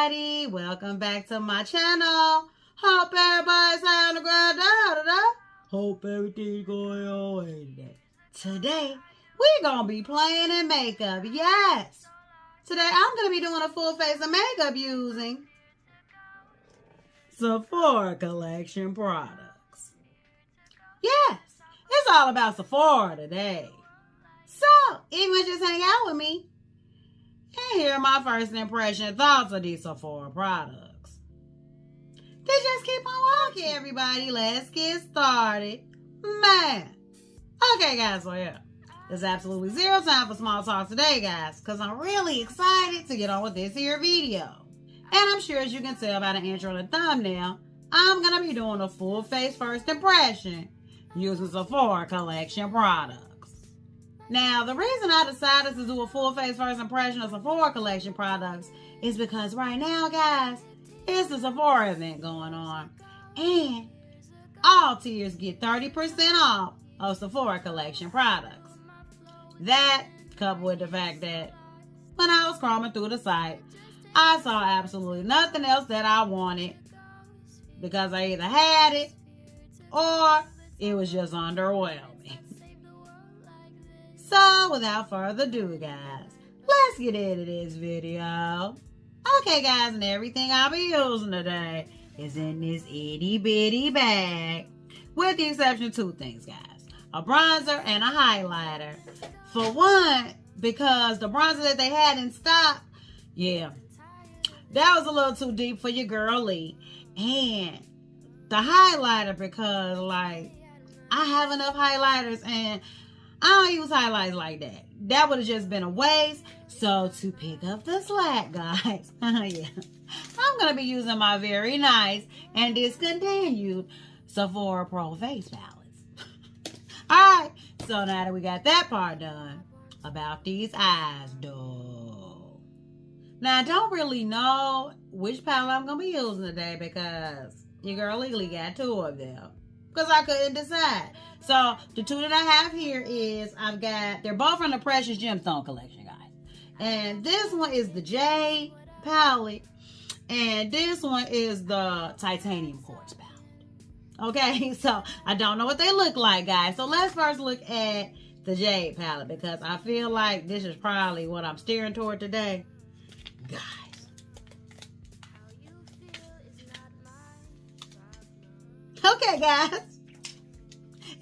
everybody. Welcome back to my channel. Hope everybody's having a good day. Hope everything's going your way today. Today, we're going to be playing in makeup. Yes. Today, I'm going to be doing a full face of makeup using Sephora collection products. Yes, it's all about Sephora today. So, even just hang out with me and hear my first impression thoughts of these Sephora products. They just keep on walking, everybody. Let's get started. Man. Okay, guys, so yeah. There's absolutely zero time for small talk today, guys, because I'm really excited to get on with this here video. And I'm sure, as you can tell by the intro and the thumbnail, I'm going to be doing a full face first impression using Sephora collection products. Now, the reason I decided to do a full face first impression of Sephora collection products is because right now, guys, it's the Sephora event going on. And all tiers get 30% off of Sephora collection products. That, coupled with the fact that when I was scrolling through the site, I saw absolutely nothing else that I wanted because I either had it or it was just underwhelming. So, without further ado, guys, let's get into this video. Okay, guys, and everything I'll be using today is in this itty bitty bag, with the exception of two things, guys. A bronzer and a highlighter. For one, because the bronzer that they had in stock, yeah, that was a little too deep for your girlie. And the highlighter, because, like, I have enough highlighters and I don't use highlights like that. That would have just been a waste. So to pick up the slack, guys, yeah, I'm going to be using my very nice and discontinued Sephora Pro face palettes. Alright, so now that we got that part done, about these eyes, though. Now, I don't really know which palette I'm going to be using today because your girl legally got two of them. Because I couldn't decide. So, the two that I have here is, they're both from the Precious Gemstone collection, guys. And this one is the Jade palette. And this one is the Titanium Quartz palette. Okay, so I don't know what they look like, guys. So, let's first look at the Jade palette. Because I feel like this is probably what I'm steering toward today. Guys. Okay, guys.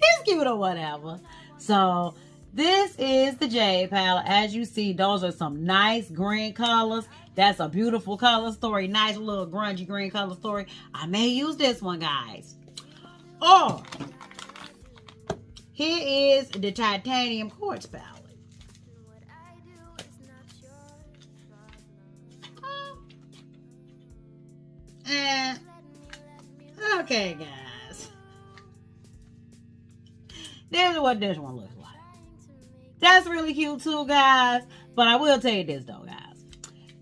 It's cute or whatever. So, this is the Jade palette. As you see, those are some nice green colors. That's a beautiful color story. Nice little grungy green color story. I may use this one, guys. Or, here is the Titanium Quartz palette. And, okay, guys. This is what this one looks like. That's really cute too, guys. But I will tell you this though, guys.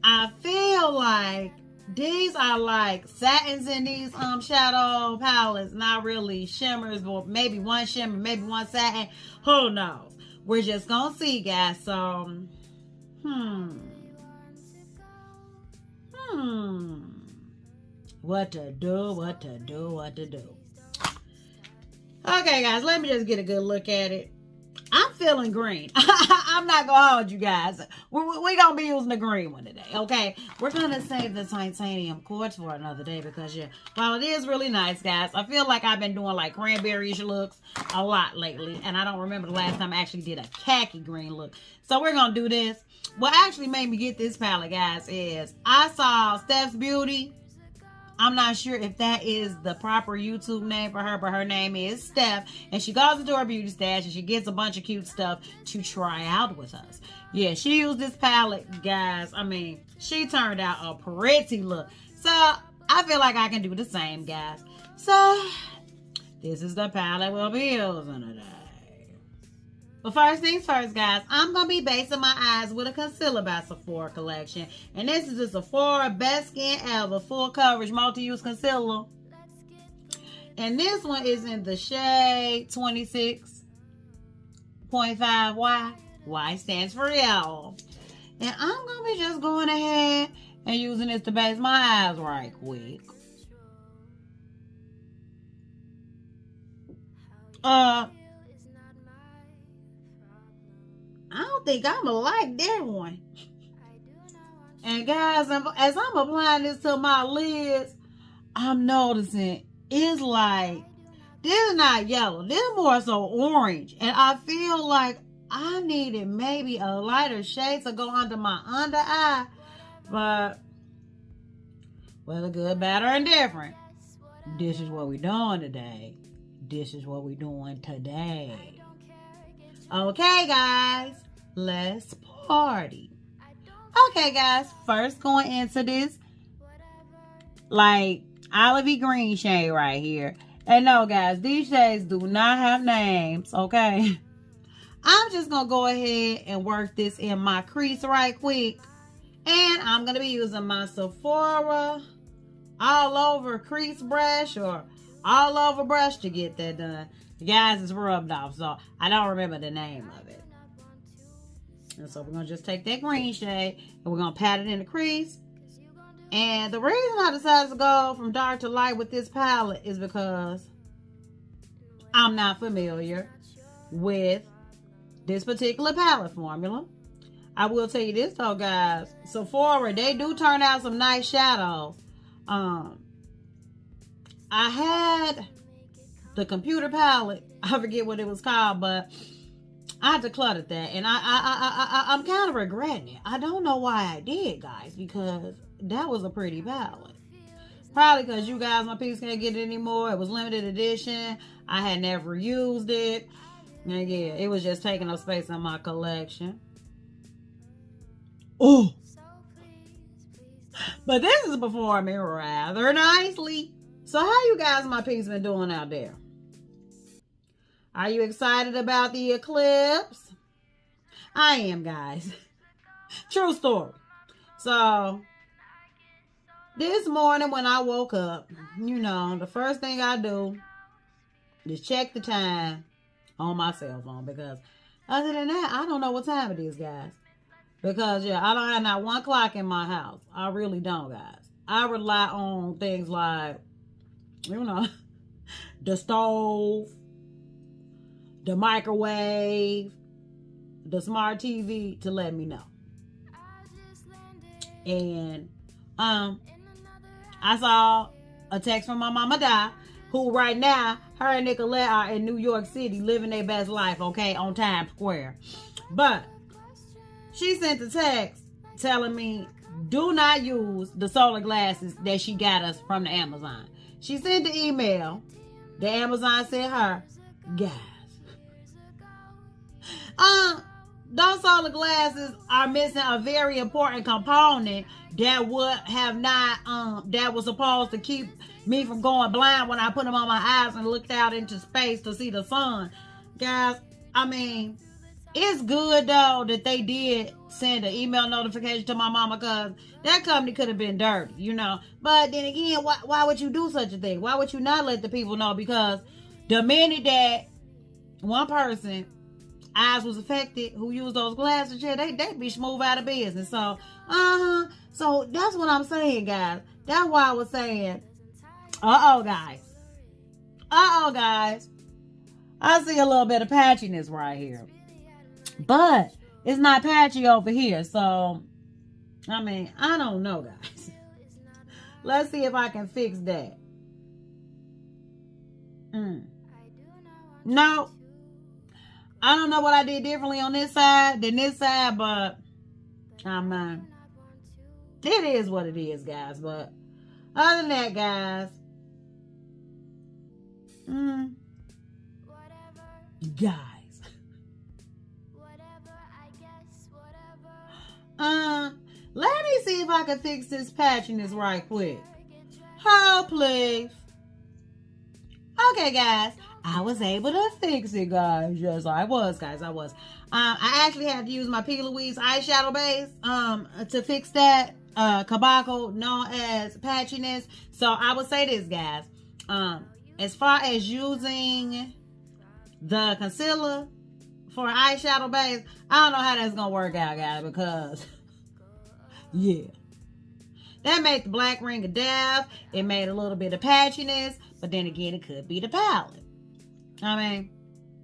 I feel like these are like satins in these shadow palettes. Not really shimmers, but maybe one shimmer, maybe one satin. Who knows? We're just gonna see, guys. So, what to do. Okay, guys, let me just get a good look at it. I'm feeling green. I'm not going to hold you guys. We're going to be using the green one today, okay? We're going to save the Titanium Quartz for another day because, yeah, while it is really nice, guys, I feel like I've been doing, like, cranberry-ish looks a lot lately, and I don't remember the last time I actually did a khaki green look. So we're going to do this. What actually made me get this palette, guys, is I saw Steph's Beauty. I'm not sure if that is the proper YouTube name for her, but her name is Steph. And she goes into her beauty stash and she gets a bunch of cute stuff to try out with us. Yeah, she used this palette, guys. I mean, she turned out a pretty look. So, I feel like I can do the same, guys. So, this is the palette we'll be using today. But first things first, guys, I'm going to be basing my eyes with a concealer by Sephora collection. And this is the Sephora Best Skin Ever Full Coverage Multi-Use Concealer. And this one is in the shade 26.5Y. Y stands for yellow. And I'm going to be just going ahead and using this to base my eyes right quick. I don't think I'ma like that one. And guys, as I'm applying this to my lids, I'm noticing it's like, this is not yellow. This is more so orange. And I feel like I needed maybe a lighter shade to go under my under eye. But, well, the good, bad, or indifferent. This is what we're doing today. This is what we're doing today. Okay, guys. Let's party. Okay, guys. First going into this, like, olivey green shade right here. And no, guys, these shades do not have names, okay? I'm just going to go ahead and work this in my crease right quick. And I'm going to be using my Sephora all over crease brush or all over brush to get that done. Guys, it's rubbed off, so I don't remember the name of it. And so we're going to just take that green shade and we're going to pat it in the crease. And the reason I decided to go from dark to light with this palette is because I'm not familiar with this particular palette formula. I will tell you this though, guys. Sephora, they do turn out some nice shadows. I had the computer palette. I forget what it was called, but I decluttered that. And I'm kind of regretting it. I don't know why I did, guys, because that was a pretty palette. Probably because you guys, my piece can't get it anymore. It was limited edition. I had never used it. And yeah, it was just taking up space in my collection. Oh. But this is performing rather nicely. So how you guys, my piece, been doing out there? Are you excited about the eclipse? I am, guys. True story. So this morning when I woke up, you know, the first thing I do is check the time on my cell phone, because other than that, I don't know what time it is, guys. Because, yeah, I don't have not one clock in my house. I really don't, guys. I rely on things like, you know, the stove, the microwave, the smart TV to let me know. And I saw a text from my mama Di, who right now, her and Nicolette are in New York City living their best life, okay, on Times Square. But she sent a text telling me, do not use the solar glasses that she got us from the Amazon. She sent the email. The Amazon sent her, guys, those solar glasses are missing a very important component that would have not, that was supposed to keep me from going blind when I put them on my eyes and looked out into space to see the sun. Guys, I mean, it's good though that they did send an email notification to my mama, because that company could have been dirty, you know. But then again, why would you do such a thing? Why would you not let the people know? Because the minute that one person eyes was affected who used those glasses, yeah, they be smooth out of business. So so that's what I'm saying, guys. That's why I was saying, guys, I see a little bit of patchiness right here, but it's not patchy over here. So I mean, I don't know, guys. Let's see if I can fix that. No, I don't know what I did differently on this side than this side, but it is what it is, guys. But other than that, guys, let me see if I can fix this patchiness right quick. Oh, please. Okay, guys, I was able to fix it, guys. Yes, I was, guys. I was. I actually had to use my P. Louise eyeshadow base to fix that caboclo known as patchiness. So I would say this, guys. As far as using the concealer for eyeshadow base, I don't know how that's gonna work out, guys, because yeah, That made the black ring of death. It made a little bit of patchiness. But then again, it could be the palette. I mean,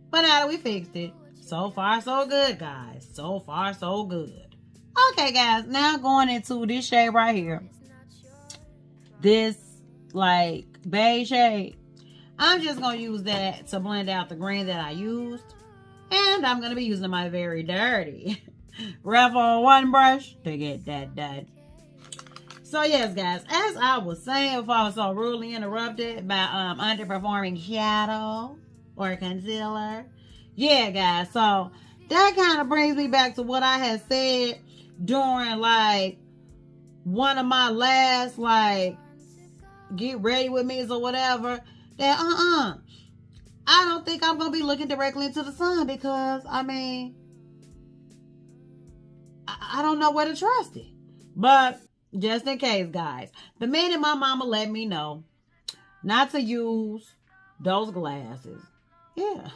but now that we fixed it, so far so good, guys. So far so good. Okay, guys, now going into this shade right here. This, like, beige shade. I'm just going to use that to blend out the green that I used. And I'm going to be using my very dirty Revel 1 brush to get that done. So yes, guys, as I was saying before I was so rudely interrupted by underperforming shadow or concealer. Yeah, guys, so that kind of brings me back to what I had said during, like, one of my last, like, get ready with me or whatever. That, I don't think I'm going to be looking directly into the sun because, I mean, I don't know where to trust it. But just in case, guys, the minute my mama let me know not to use those glasses, yeah,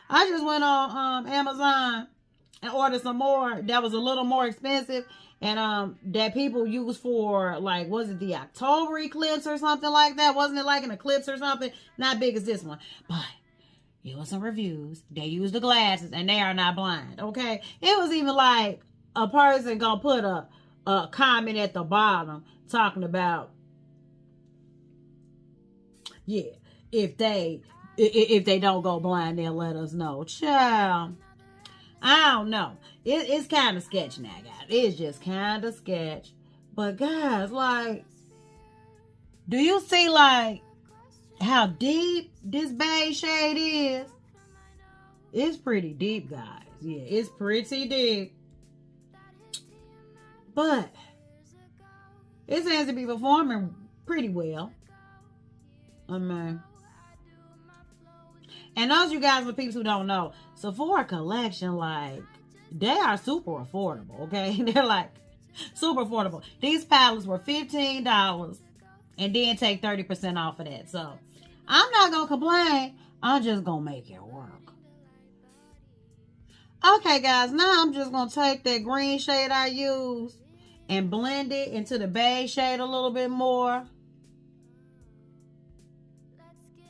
I just went on Amazon and ordered some more that was a little more expensive and that people use for, like, was it the October eclipse or something like that? Wasn't it like an eclipse or something? Not big as this one, but it was some reviews. They use the glasses and they are not blind, okay? It was even like a person gonna put a comment at the bottom talking about, yeah, if they don't go blind, they'll let us know. Child, I don't know. It's kind of sketch now, guys. It's just kind of sketch. But guys, like, do you see, like, how deep this beige shade is? It's pretty deep, guys. Yeah, it's pretty deep. But it seems to be performing pretty well. I mean, and those you guys, for people who don't know, Sephora collection, like, they are super affordable, okay? They're like super affordable. These palettes were $15 and then take 30% off of that. So I'm not gonna complain. I'm just gonna make it work. Okay, guys, now I'm just gonna take that green shade I used and blend it into the beige shade a little bit more.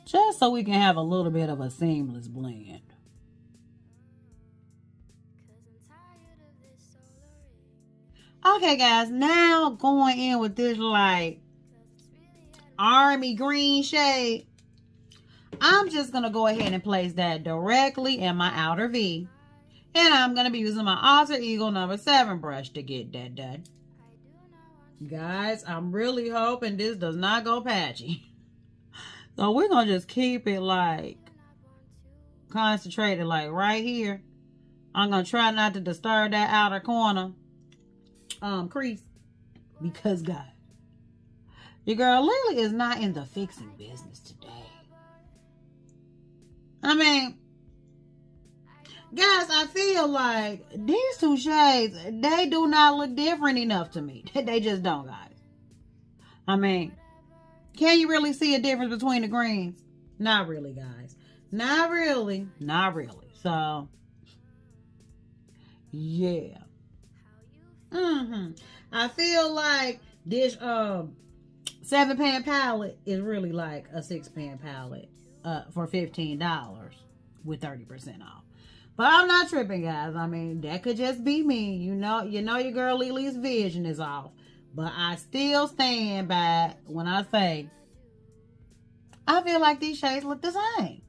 Just so we can have a little bit of a seamless blend. Okay, guys, now going in with this, like, army green shade. I'm just going to go ahead and place that directly in my outer V. And I'm going to be using my Alter Ego number 7 brush to get that done. Guys, I'm really hoping this does not go patchy. So we're going to just keep it, like, concentrated, like, right here. I'm going to try not to disturb that outer corner crease. Because, guys, your girl Lily is not in the fixing business today. I mean, guys, I feel like these two shades, they do not look different enough to me. They just don't, guys. I mean, can you really see a difference between the greens? Not really, guys. Not really. Not really. So, yeah. I feel like this 7-pan palette is really like a 6-pan palette for $15 with 30% off. But I'm not tripping, guys. I mean, that could just be me. You know your girl Lily's vision is off. But I still stand by when I say I feel like these shades look the same.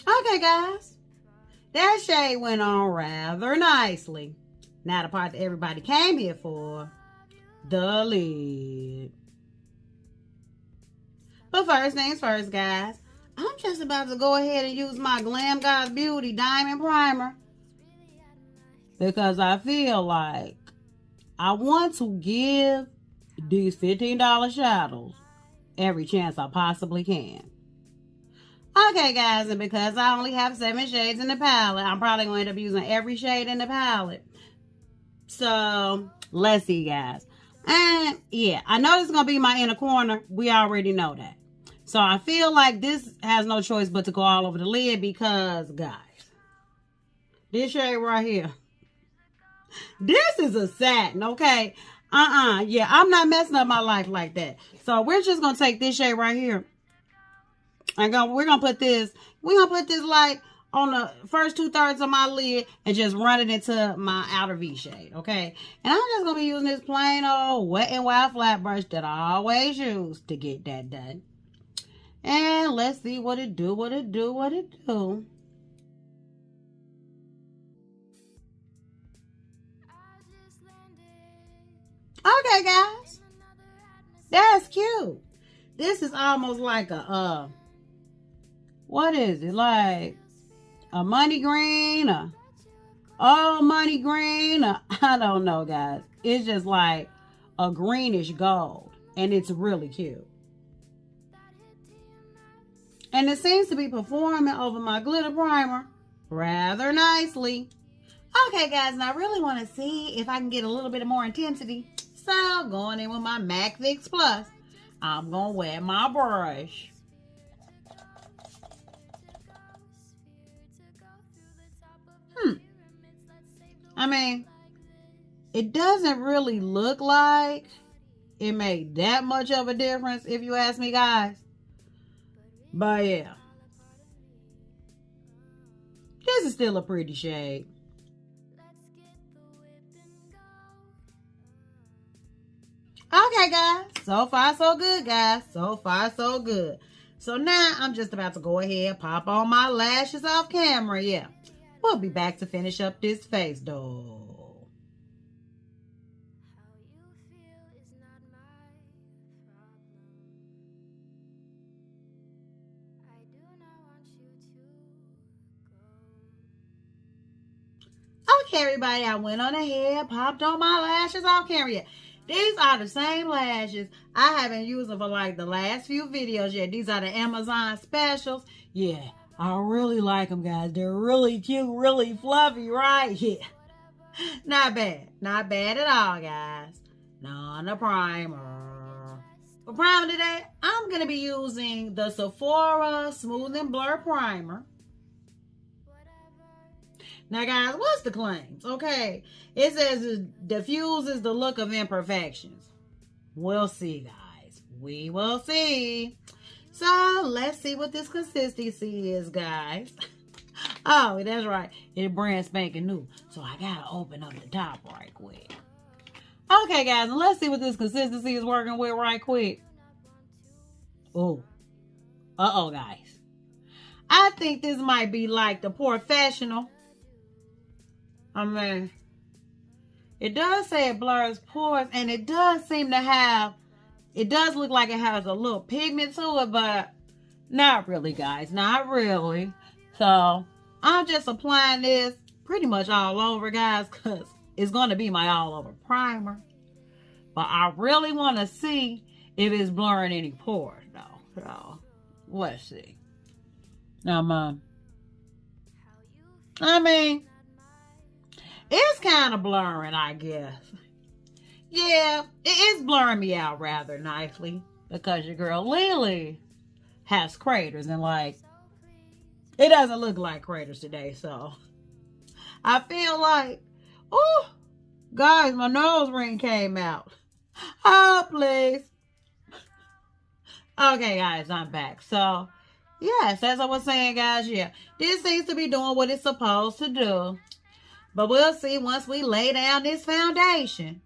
Okay, guys. That shade went on rather nicely. Now the part that everybody came here for, the lid. But first things first, guys. I'm just about to go ahead and use my Glam God's Beauty Diamond Primer. Because I feel like I want to give these $15 shadows every chance I possibly can. Okay, guys, and because I only have 7 shades in the palette, I'm probably going to end up using every shade in the palette. So, let's see, guys. And, yeah, I know this is going to be my inner corner. We already know that. So, I feel like this has no choice but to go all over the lid because, guys, this shade right here, this is a satin, okay? Yeah, I'm not messing up my life like that. So we're just gonna take this shade right here. And we're gonna put this like on the first 2/3 of my lid and just run it into my outer V shade, okay? And I'm just gonna be using this plain old Wet n Wild flat brush that I always use to get that done. And let's see what it do. Okay, guys, that's cute. This is almost like a what is it, like a money green, money green, I don't know, guys. It's just like a greenish gold, and it's really cute. And it seems to be performing over my glitter primer rather nicely. Okay, guys, and I really want to see if I can get a little bit more intensity. So, going in with my MAC Fix Plus, I'm going to wet my brush. I mean, it doesn't really look like it made that much of a difference, if you ask me, guys. But yeah, this is still a pretty shade. Okay, guys. So far, so good, guys. So far, so good. So now I'm just about to go ahead, pop on my lashes off camera. Yeah. We'll be back to finish up this face, though. Okay, everybody, I went on ahead, popped on my lashes off camera. Yeah. These are the same lashes. I haven't used them for like the last few videos yet. These are the Amazon specials. Yeah, I really like them, guys. They're really cute, really fluffy, right? Yeah. Not bad. Not bad at all, guys. On the primer. For primer today, I'm going to be using the Sephora Smooth and Blur Primer. Now, guys, what's the claims? Okay, it says it diffuses the look of imperfections. We'll see, guys. We will see. So, let's see what this consistency is, guys. Oh, that's right. It's brand spanking new. So, I got to open up the top right quick. Okay, guys, and let's see what this consistency is working with right quick. Oh. Uh-oh, guys. I think this might be like the Professional. I mean, it does say it blurs pores, and it does seem to have, it does look like it has a little pigment to it, but not really, guys, not really. So, I'm just applying this pretty much all over, guys, because it's going to be my all-over primer. But I really want to see if it's blurring any pores, though. So, let's see. Now, I mean, it's kind of blurring, I guess. Yeah, it is blurring me out rather nicely because your girl Lily has craters, and like, it doesn't look like craters today, so I feel like, oh, guys, my nose ring came out. Oh, please. Okay, guys, I'm back. So, yes, as I was saying, guys, yeah, this seems to be doing what it's supposed to do. But we'll see once we lay down this foundation.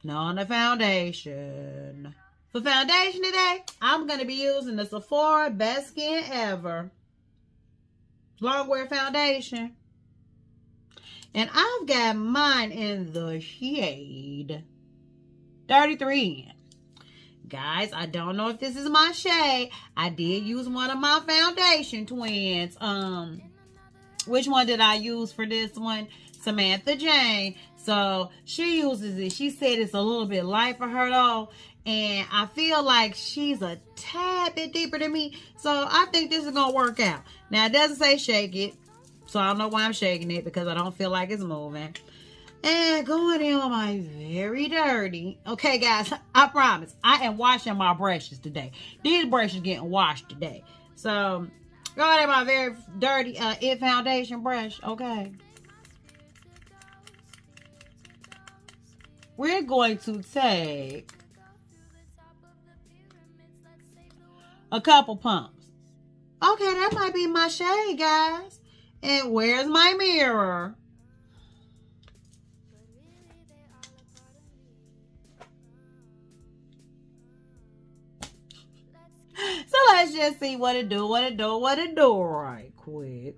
On the foundation. For foundation today, I'm going to be using the Sephora Best Skin Ever Longwear Foundation. And I've got mine in the shade 33. Guys, I don't know if this is my shade. I did use one of my foundation twins. Which one did I use for this one? Samantha Jane. So she uses it. She said it's a little bit light for her though. And I feel like she's a tad bit deeper than me. So I think this is going to work out. Now it doesn't say shake it. So I don't know why I'm shaking it, because I don't feel like it's moving. And going in with my very dirty. Okay, guys, I promise. I am washing my brushes today. These brushes getting washed today. So going in my very dirty It foundation brush. Okay. we're going to take a couple pumps. Okay, that might be my shade, guys. And where's my mirror? So let's just see what it do right quick.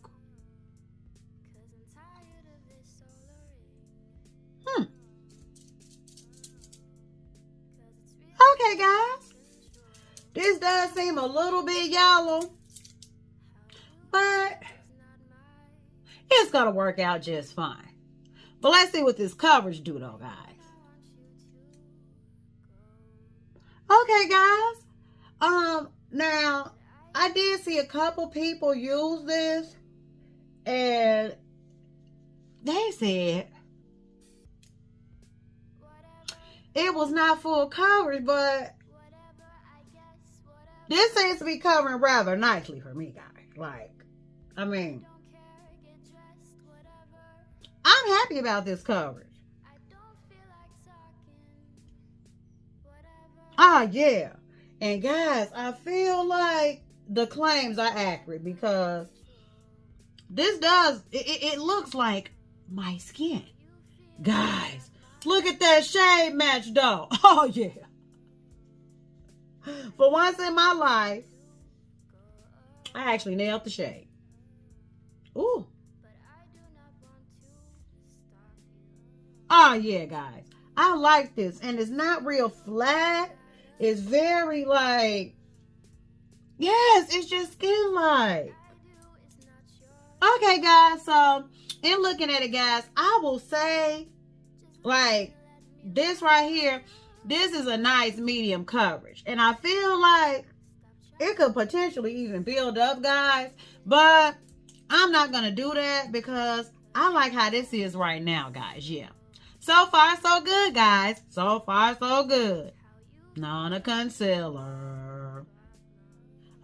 Okay, guys. This does seem a little bit yellow, but it's going to work out just fine. But let's see what this coverage do, though, guys. Okay, guys. Now, I did see a couple people use this, and they said it was not full coverage, but this seems to be covering rather nicely for me, guys. Like, I mean, I'm happy about this coverage. Yeah. And guys, I feel like the claims are accurate because this does, it looks like my skin. Guys, look at that shade match though. Oh yeah. For once in my life, I actually nailed the shade. Ooh. Oh yeah, guys. I like this. And it's not real flat. It's very like, yes, it's just skin-like. Okay, guys. So, in looking at it, guys, I will say, like, this right here, this is a nice medium coverage. And I feel like it could potentially even build up, guys. But I'm not going to do that because I like how this is right now, guys. Yeah. So far, so good, guys. So far, so good. Not a concealer.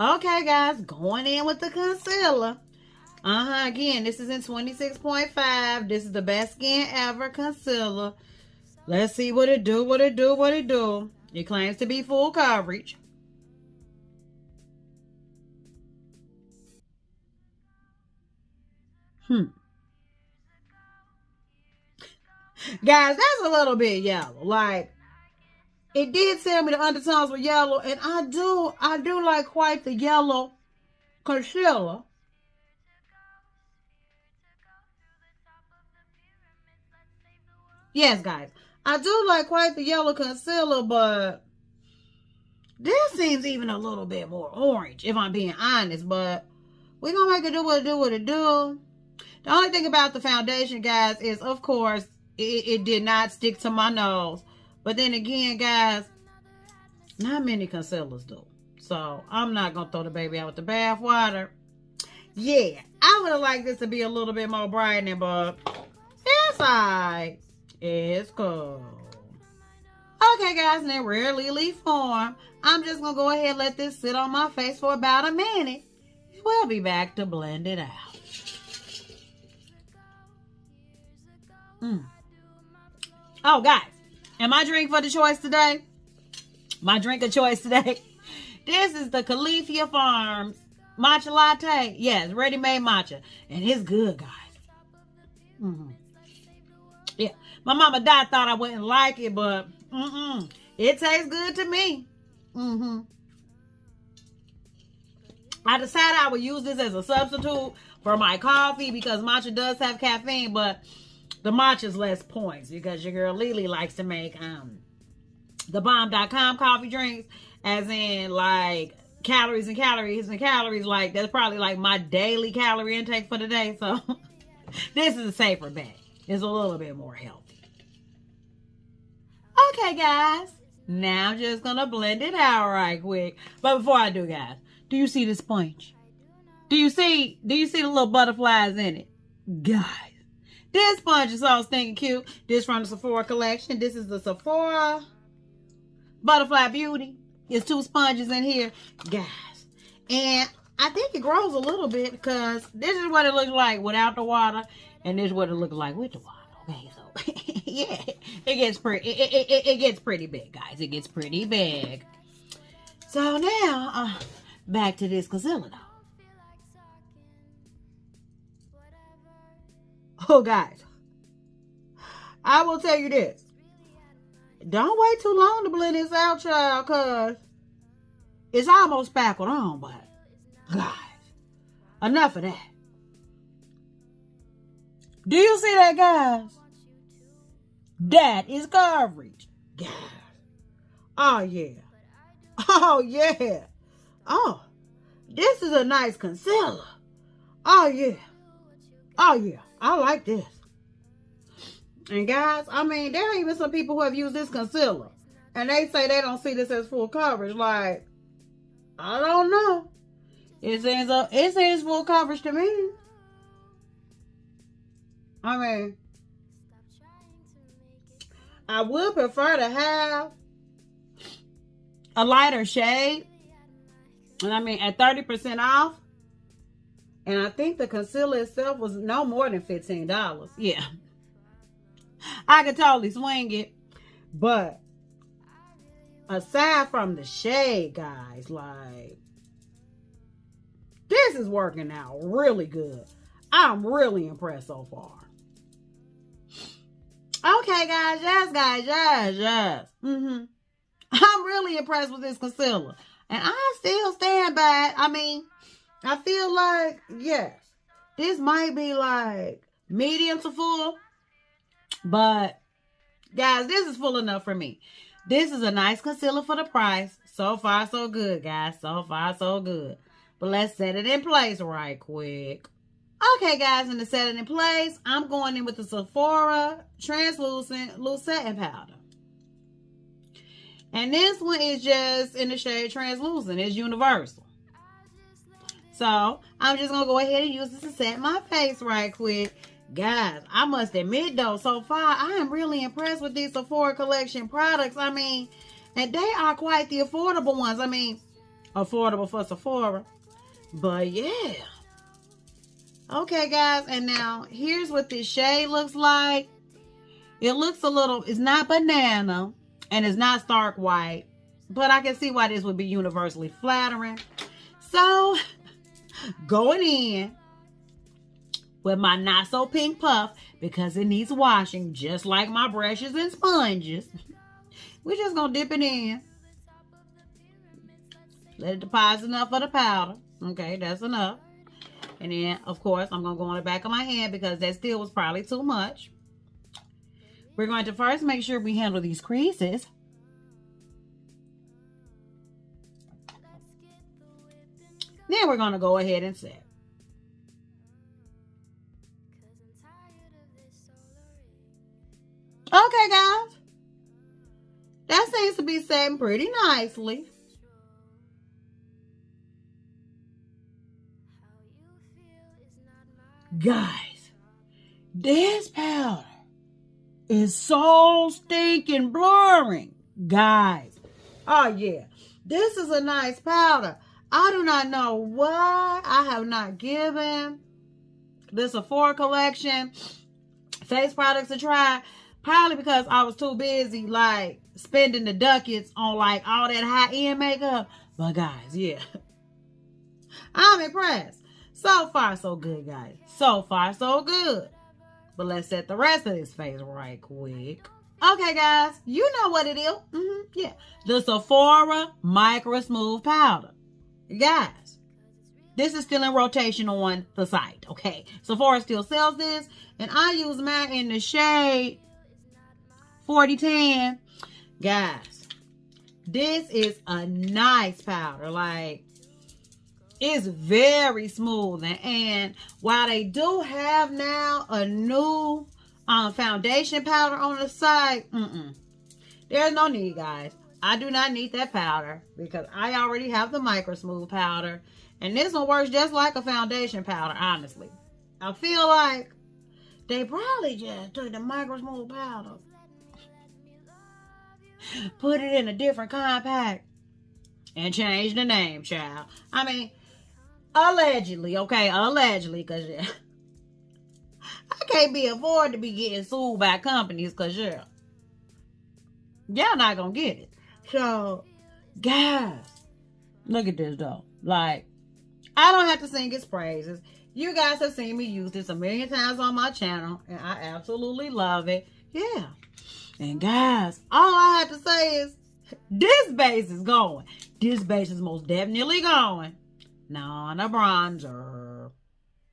Okay, guys. Going in with the concealer. Again, this is in 26.5. This is the best skin ever concealer. Let's see what it do, It claims to be full coverage. Guys, that's a little bit yellow. Like, it did tell me the undertones were yellow, and I do like quite the yellow concealer. Yes, guys. I do like quite the yellow concealer, but this seems even a little bit more orange, if I'm being honest. But we're going to make it do what it do. The only thing about the foundation, guys, is, of course, it did not stick to my nose. But then again, guys, not many concealers do. So I'm not going to throw the baby out with the bathwater. Yeah, I would have liked this to be a little bit more brightening, but it's alright. It's cool. Okay, guys, now rarely leaf form. I'm just going to go ahead and let this sit on my face for about a minute. We'll be back to blend it out. Oh, guys, and my drink for the choice today, my drink of choice today, this is the Califia Farms matcha latte. Yes, ready-made matcha. And it's good, guys. Yeah, my mama thought I wouldn't like it, but it tastes good to me. I decided I would use this as a substitute for my coffee because matcha does have caffeine, but the matcha's less points because your girl Lily likes to make thebomb.com coffee drinks, as in like calories and calories and calories. Like that's probably like my daily calorie intake for the day. So this is a safer bet. It's a little bit more healthy. Okay, guys. Now I'm just gonna blend it out right quick. But before I do, guys, do you see the sponge? Do you see the little butterflies in it? Guys, this sponge is so stinking cute. This from the Sephora collection. This is the Sephora Butterfly Beauty. There's 2 sponges in here, guys. And I think it grows a little bit because this is what it looks like without the water. And this is what it looks like with the water. Okay, so yeah, it gets it gets pretty big, guys. It gets pretty big. So now, back to this concealer though. Oh, guys, I will tell you this. Don't wait too long to blend this out, child, because it's almost spackled on, but guys, enough of that. Do you see that, guys? That is coverage, guys. Oh, yeah. Oh, yeah. Oh, this is a nice concealer. Oh, yeah. Oh, yeah. I like this. And guys, I mean, there are even some people who have used this concealer, and they say they don't see this as full coverage. Like, I don't know. It seems full coverage to me. I mean, I would prefer to have a lighter shade. And I mean, at 30% off. And I think the concealer itself was no more than $15. Yeah. I could totally swing it. But aside from the shade, guys, like, this is working out really good. I'm really impressed so far. Okay, guys. Yes. I'm really impressed with this concealer. And I still stand by it. I mean, I feel like, yes, this might be like medium to full. But, guys, this is full enough for me. This is a nice concealer for the price. So far, so good, guys. So far, so good. But let's set it in place right quick. Okay, guys, and to set it in place, I'm going in with the Sephora Translucent Loose Setting Powder. And this one is just in the shade Translucent. It's universal. So, I'm just going to go ahead and use this to set my face right quick. Guys, I must admit, though, so far, I am really impressed with these Sephora collection products. I mean, and they are quite the affordable ones. I mean, affordable for Sephora. But, yeah. Okay, guys, and now here's what this shade looks like. It looks a little, it's not banana, and it's not stark white, but I can see why this would be universally flattering. So, going in with my not so pink puff, because it needs washing, just like my brushes and sponges. We're just going to dip it in. Let it deposit enough for the powder. Okay, that's enough. And then, of course, I'm going to go on the back of my hand because that still was probably too much. We're going to first make sure we handle these creases. Then we're going to go ahead and set. Okay, guys. That seems to be setting pretty nicely. Guys, this powder is so stinking blurring. Guys, oh yeah, this is a nice powder. I do not know why I have not given the Sephora collection face products a try. Probably because I was too busy, like, spending the ducats on, like, all that high-end makeup. But, guys, yeah. I'm impressed. So far, so good, guys. So far, so good. But let's set the rest of this face right quick. Okay, guys. You know what it is. Yeah. The Sephora Micro Smooth Powder. Guys, this is still in rotation on the site, okay? Sephora still sells this. And I use mine in the shade 4010. Guys, this is a nice powder. Like, it's very smooth. And while they do have now a new foundation powder on the side, there's no need, guys. I do not need that powder because I already have the Micro Smooth powder. And this one works just like a foundation powder, honestly. I feel like they probably just took the Micro Smooth powder, put it in a different compact, and changed the name, child. I mean, allegedly, okay? Allegedly, because yeah, I can't be afford to be getting sued by companies because y'all not gonna get it. So, guys, look at this though. Like, I don't have to sing its praises. You guys have seen me use this a million times on my channel, and I absolutely love it. Yeah. And guys, all I have to say is, this base is going. This base is most definitely going. Not a bronzer.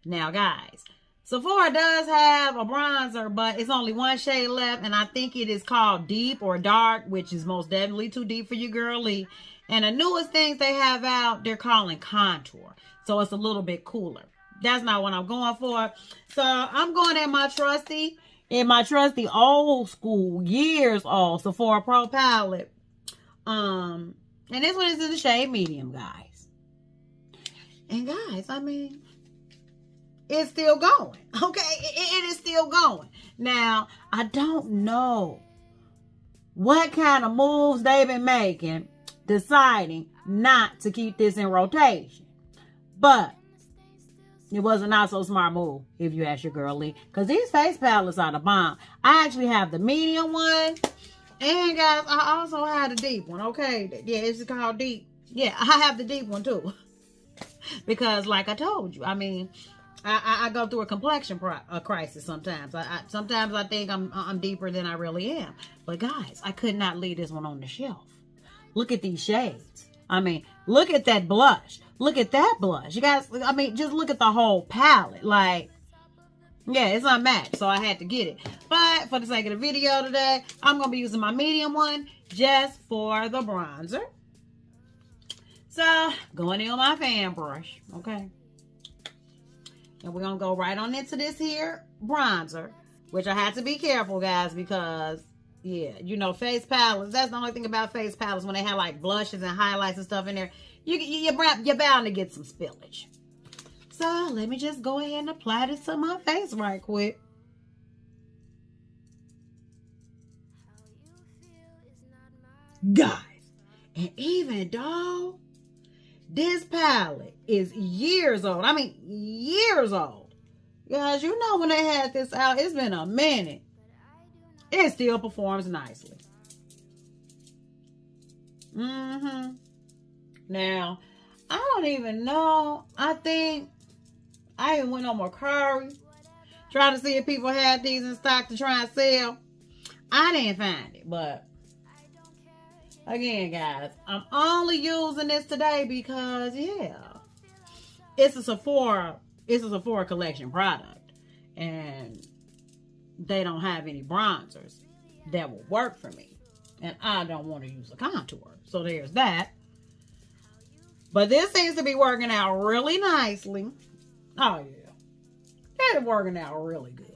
Now, guys, Sephora does have a bronzer, but it's only one shade left, and I think it is called Deep or Dark, which is most definitely too deep for you, girly. And the newest things they have out, they're calling Contour. So it's a little bit cooler. That's not what I'm going for. So I'm going in my trusty old school, years old Sephora Pro palette. And this one is in the shade medium, guys. And guys, I mean, it's still going. Okay, it is still going. Now, I don't know what kind of moves they've been making, deciding not to keep this in rotation. But it was a not so smart move, if you ask your girl Lee. Because these face palettes are the bomb. I actually have the medium one. And guys, I also have the deep one, okay? Yeah, it's called Deep. Yeah, I have the deep one too. Because like I told you, I mean, I go through a complexion crisis sometimes. Sometimes I think I'm deeper than I really am. But guys, I could not leave this one on the shelf. Look at these shades. I mean, look at that blush. Look at that blush. You guys, I mean, just look at the whole palette. Like, yeah, it's unmatched, so I had to get it. But for the sake of the video today, I'm going to be using my medium one just for the bronzer. So, going in with my fan brush, okay? And we're going to go right on into this here bronzer, which I have to be careful, guys, because, yeah, you know, face palettes, that's the only thing about face palettes when they have, like, blushes and highlights and stuff in there. You're bound to get some spillage. So, let me just go ahead and apply this to my face right quick. Guys, and even though this palette is years old, I mean, years old. Guys, you know when they had this out, it's been a minute. It still performs nicely. Now, I don't even know. I think I even went on Mercari trying to see if people had these in stock to try and sell. I didn't find it, but again, guys, I'm only using this today because, yeah, it's a Sephora collection product, and they don't have any bronzers that will work for me, and I don't want to use a contour. So there's that. But this seems to be working out really nicely. Oh, yeah. It's working out really good.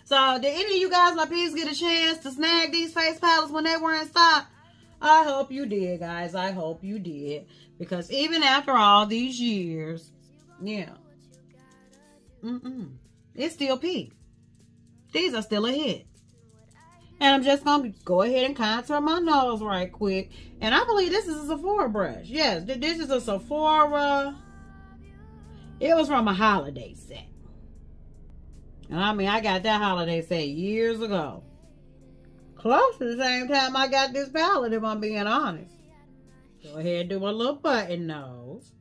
So, did any of you guys, my peeps, get a chance to snag these face palettes when they were in stock? I hope you did, guys. I hope you did. Because even after all these years, yeah. It's still peak. These are still a hit. And I'm just going to go ahead and contour my nose right quick. And I believe this is a Sephora brush. Yes, this is a Sephora. It was from a holiday set. And I mean, I got that holiday set years ago. Close to the same time I got this palette, if I'm being honest. Go ahead and do a little button nose.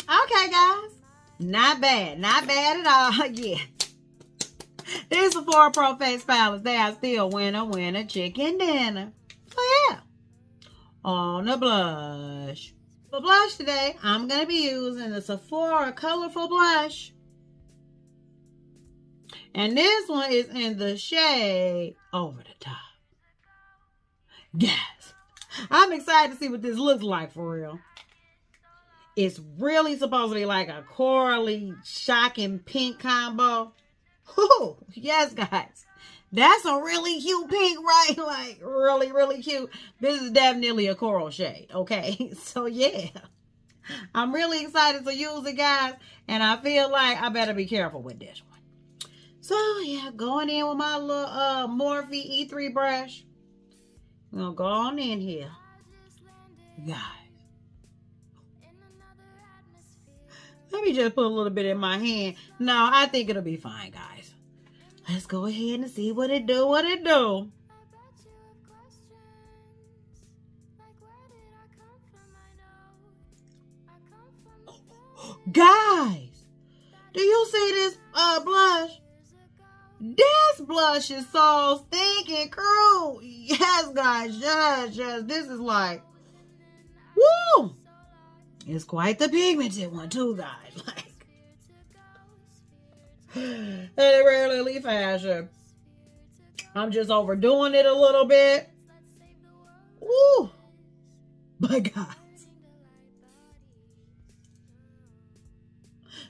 Okay, guys. Not bad. Not bad at all. Yeah. These Sephora Pro Face Palettes, they are still winner chicken dinner. So yeah. On the blush. For blush today, I'm going to be using the Sephora Colorful Blush. And this one is in the shade Over the Top. Yes. I'm excited to see what this looks like for real. It's really supposed to be like a corally, shocking pink combo. Whew, yes, guys. That's a really cute pink, right? Like, really, really cute. This is definitely a coral shade, okay? So, yeah. I'm really excited to use it, guys. And I feel like I better be careful with this one. So, yeah, going in with my little Morphe E3 brush. I'm going to go on in here. Guys. Let me just put a little bit in my hand. No, I think it'll be fine, guys. Let's go ahead and see what it do. Guys, do you see this blush? This blush is so stinking cruel. Yes, guys, yes. This is like, woo! It's quite the pigmented one too, guys. Like, and it rarely fashion. I'm just overdoing it a little bit. Woo! But guys,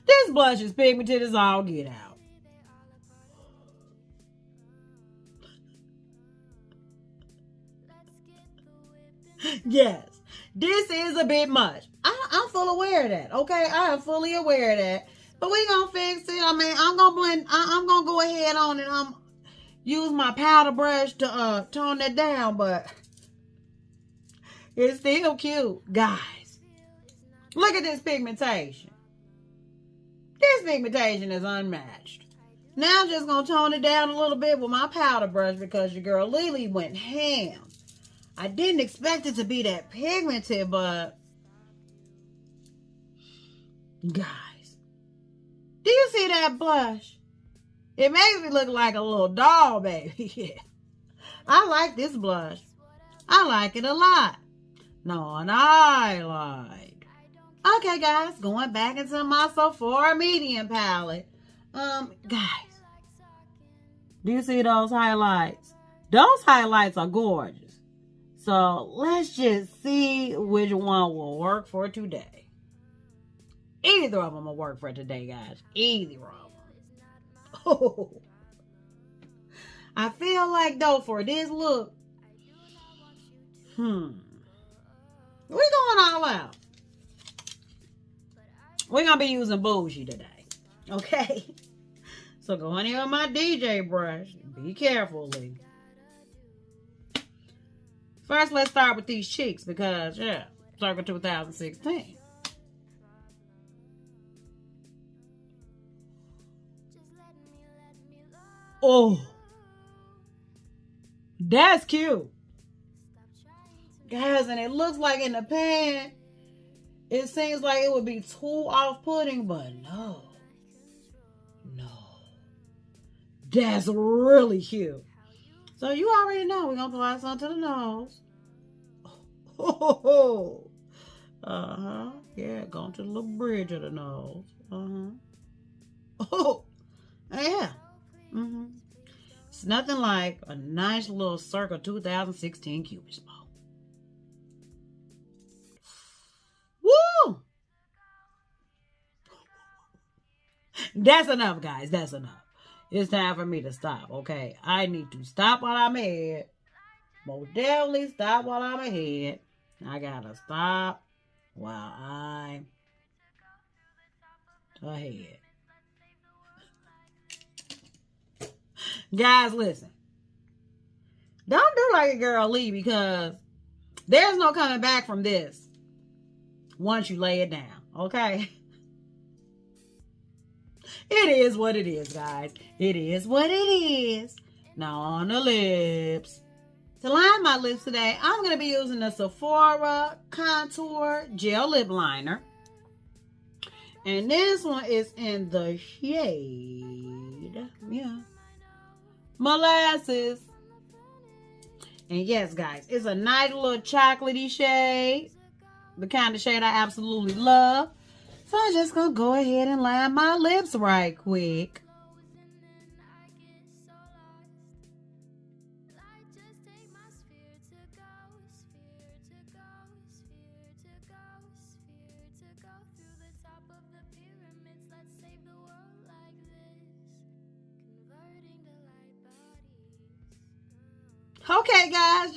this blush is pigmented as all get out. Yes, this is a bit much. I'm fully aware of that. Okay, I am fully aware of that. But we gonna fix it. I mean, I'm gonna blend. I'm gonna go ahead on and use my powder brush to tone that down. But it's still cute, guys. Look at this pigmentation. This pigmentation is unmatched. Now I'm just gonna tone it down a little bit with my powder brush because your girl Lily went ham. I didn't expect it to be that pigmented, but guys, do you see that blush? It makes me look like a little doll, baby. Yeah. I like this blush. I like it a lot. No, and I like. Okay, guys, going back into my Sephora medium palette. Guys, do you see those highlights? Those highlights are gorgeous. So let's just see which one will work for today. Either of them will work for today, guys. Either of them. Oh. I feel like, though, for this look, we're going all out. We're going to be using bougie today. Okay? So go in here with my DJ brush. Be careful, Lee. First, let's start with these cheeks because, yeah, circa 2016. Oh, that's cute. Guys, and it looks like in the pan, it seems like it would be too off-putting, but no. That's really cute. So you already know we're going to apply some to the nose. Oh, yeah, going to the little bridge of the nose. Oh, yeah. It's nothing like a nice little circa 2016 Cupid's bow. Woo! That's enough, guys. That's enough. It's time for me to stop, okay? I need to stop while I'm ahead. Most definitely stop while I'm ahead. I gotta stop while I'm ahead. Guys, listen. Don't do like a girl Lee because there's no coming back from this once you lay it down, okay? It is what it is, guys. It is what it is. Now on the lips. To line my lips today, I'm going to be using the Sephora Contour Gel Lip Liner. And this one is in the shade, Molasses. And yes, guys, it's a nice little chocolatey shade. The kind of shade I absolutely love. So I'm just going to go ahead and line my lips right quick. Okay, guys.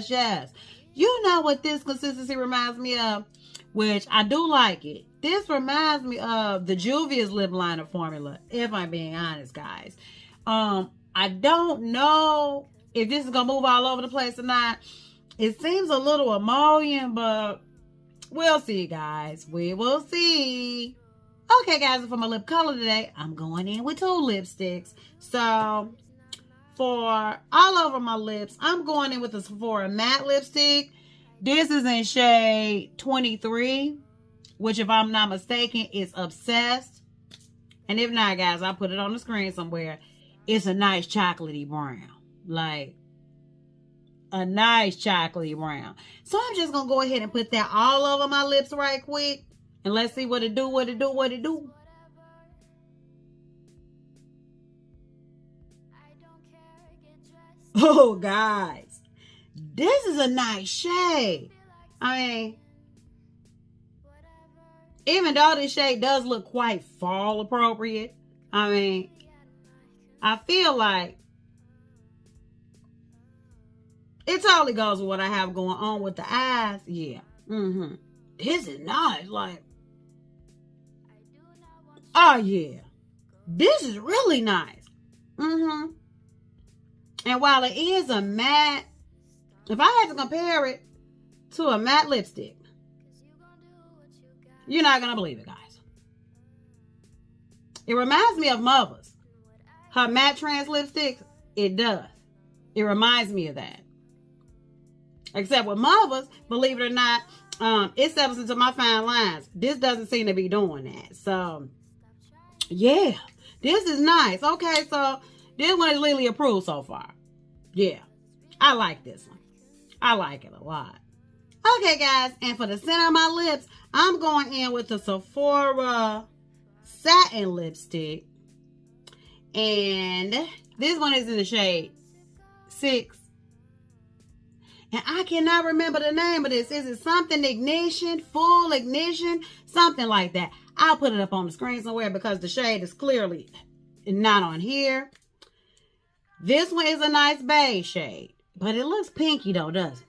Yes. You know what this consistency reminds me of? Which I do like it. This reminds me of the Juvia's lip liner formula, if I'm being honest, guys. I don't know if this is going to move all over the place or not. It seems a little emollient, but We'll see, guys. We will see. Okay, guys, for my lip color today, I'm going in with 2 lipsticks. So, for all over my lips, I'm going in with the Sephora matte lipstick. This is in shade 23, which, if I'm not mistaken, is Obsessed. And if not, guys, I'll put it on the screen somewhere. It's a nice chocolatey brown. Like, a nice chocolatey brown. So I'm just going to go ahead and put that all over my lips right quick. And let's see what it do, what it do, what it do. Oh, guys. This is a nice shade. I mean, even though this shade does look quite fall appropriate, I mean, I feel like it totally goes with what I have going on with the eyes. Yeah. This is nice. Like, oh, yeah. This is really nice. And while it is a matte, if I had to compare it to a matte lipstick, you're not going to believe it, guys. It reminds me of Mother's. Her matte trans lipsticks, it does. It reminds me of that. Except with Mother's, believe it or not, it settles into my fine lines. This doesn't seem to be doing that. So, yeah. This is nice. Okay, so this one is legally approved so far. Yeah. I like this one. I like it a lot. Okay, guys. And for the center of my lips, I'm going in with the Sephora satin lipstick. And this one is in the shade 6. And I cannot remember the name of this. Is it something ignition, full ignition, something like that? I'll put it up on the screen somewhere because the shade is clearly not on here. This one is a nice beige shade, but it looks pinky though, doesn't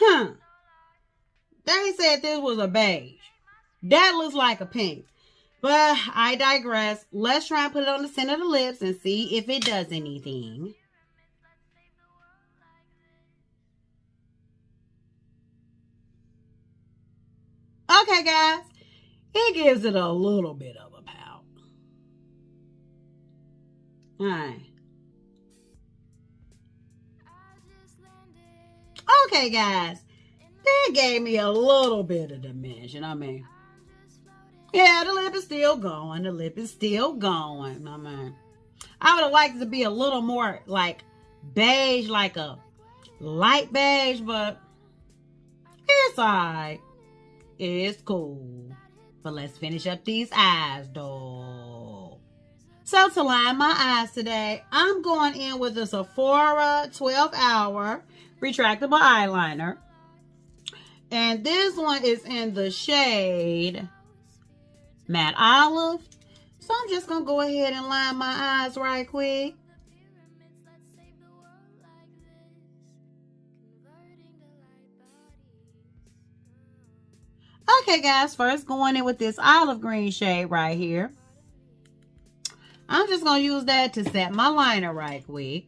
it? They said this was a beige. That looks like a pink. But I digress. Let's try and put it on the center of the lips and see if it does anything. Okay, guys. It gives it a little bit of a pout. Alright. Okay, guys. That gave me a little bit of dimension. I mean, yeah, the lip is still going. The lip is still going. I mean, I would have liked it to be a little more like beige, like a light beige, but it's alright. It's cool. But let's finish up these eyes, though. So to line my eyes today, I'm going in with the Sephora 12-hour retractable eyeliner. And this one is in the shade Matte Olive. So I'm just going to go ahead and line my eyes right quick. Okay, guys, first going in with this olive green shade right here. I'm just going to use that to set my liner right quick.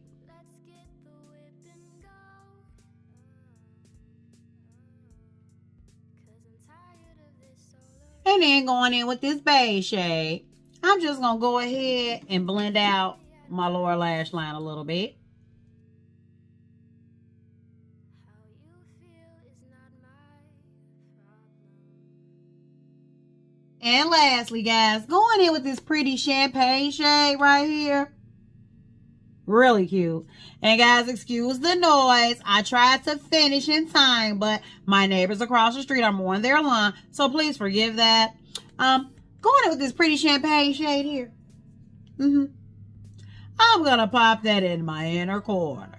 And then going in with this beige shade, I'm just going to go ahead and blend out my lower lash line a little bit. And lastly, guys, going in with this pretty champagne shade right here. Really cute. And guys, excuse the noise. I tried to finish in time, but my neighbors across the street are mowing their lawn, so please forgive that. Going in with this pretty champagne shade here. I'm going to pop that in my inner corner.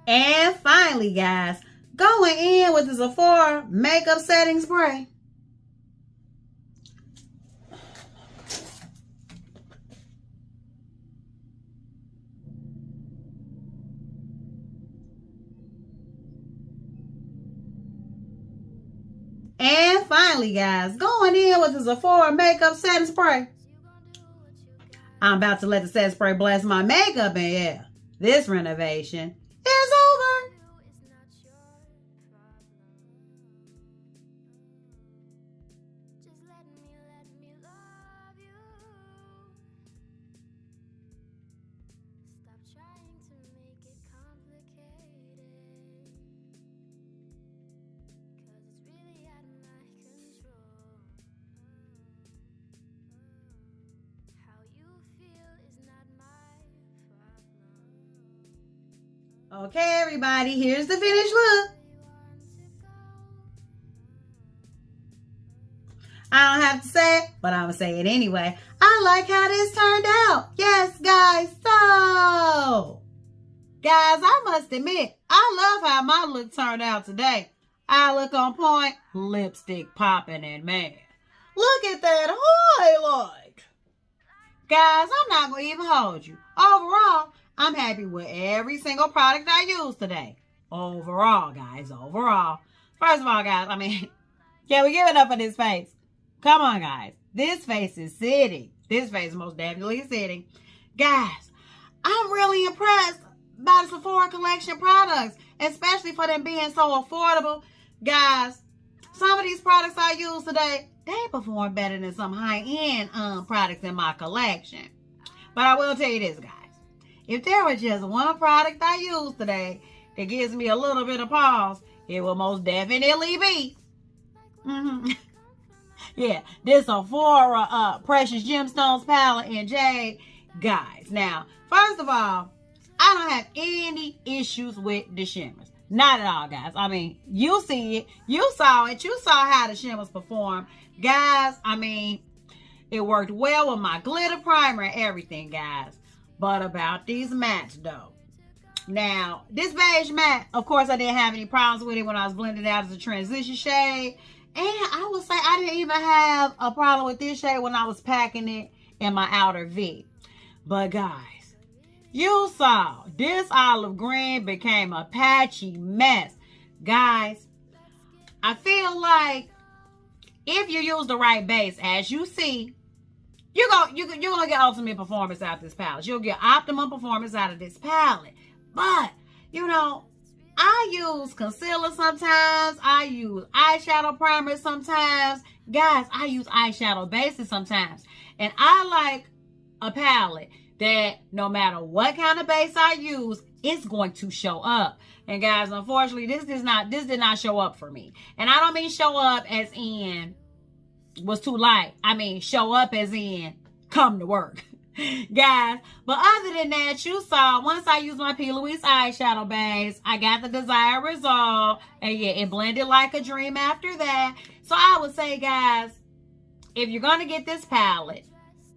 And finally, guys, going in with the Sephora makeup setting spray. And finally, finally, guys, going in with the Sephora makeup setting spray. I'm about to let the setting spray bless my makeup, and yeah, this renovation is over. Okay, everybody, here's the finished look. I don't have to say it, but I'm going to say it anyway. I like how this turned out. Yes, guys. So, guys, I must admit, I love how my look turned out today. I look on point, lipstick popping, and man, look at that highlight. Guys, I'm not going to even hold you. Overall, I'm happy with every single product I used today. Overall, guys, overall. First of all, guys, can we give it up for this face? Come on, guys. This face is sitting. This face is most definitely sitting. Guys, I'm really impressed by the Sephora collection products, especially for them being so affordable. Guys, some of these products I use today, they perform better than some high-end products in my collection. But I will tell you this, guys. If there was just one product I use today that gives me a little bit of pause, it will most definitely be this Sephora Precious Gemstones palette in Jade. Guys, now, first of all, I don't have any issues with the shimmers. Not at all, guys. You see it. You saw it. You saw how the shimmers perform. Guys, it worked well with my glitter primer and everything, guys. But about these mattes, though. Now, this beige matte, of course, I didn't have any problems with it when I was blending it out as a transition shade. And I would say I didn't even have a problem with this shade when I was packing it in my outer V. But guys, you saw this olive green became a patchy mess. Guys, I feel like if you use the right base, as you see, you're gonna get ultimate performance out of this palette. You'll get optimum performance out of this palette. But, I use concealer sometimes. I use eyeshadow primer sometimes. Guys, I use eyeshadow bases sometimes. And I like a palette that no matter what kind of base I use, it's going to show up. And guys, unfortunately, this did not show up for me. And I don't mean show up as in was too light. I mean show up as in come to work. Guys, but other than that, you saw once I used my P. Louise eyeshadow base, I got the desired result, and yeah, it blended like a dream after that. So I would say, guys, if you're gonna get this palette,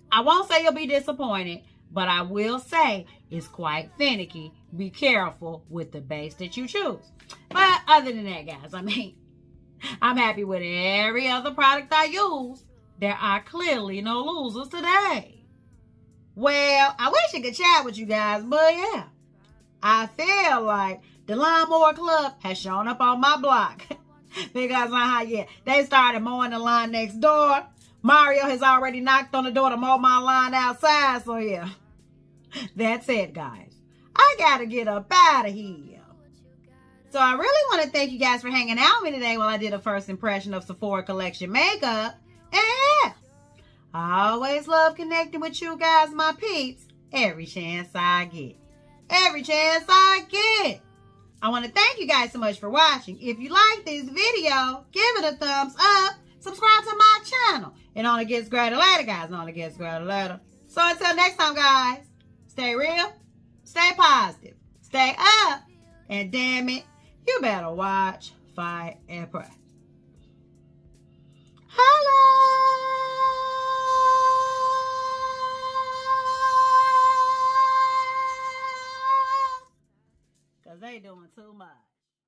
I won't say you'll be disappointed, but I will say it's quite finicky. Be careful with the base that you choose. But other than that, guys, I'm happy with every other product I use. There are clearly no losers today. Well, I wish I could chat with you guys, but yeah. I feel like the Lawnmower Club has shown up on my block. Because, they started mowing the lawn next door. Mario has already knocked on the door to mow my lawn outside, so yeah. That's it, guys. I gotta get up out of here. So I really want to thank you guys for hanging out with me today while I did a first impression of Sephora collection makeup. And yeah. I always love connecting with you guys, my peeps, every chance I get. Every chance I get. I want to thank you guys so much for watching. If you like this video, give it a thumbs up. Subscribe to my channel. It only gets greater later, guys. It only gets greater later. So until next time, guys, stay real, stay positive, stay up, and damn it, you better watch, fight, and pray. Hello. They doing too much.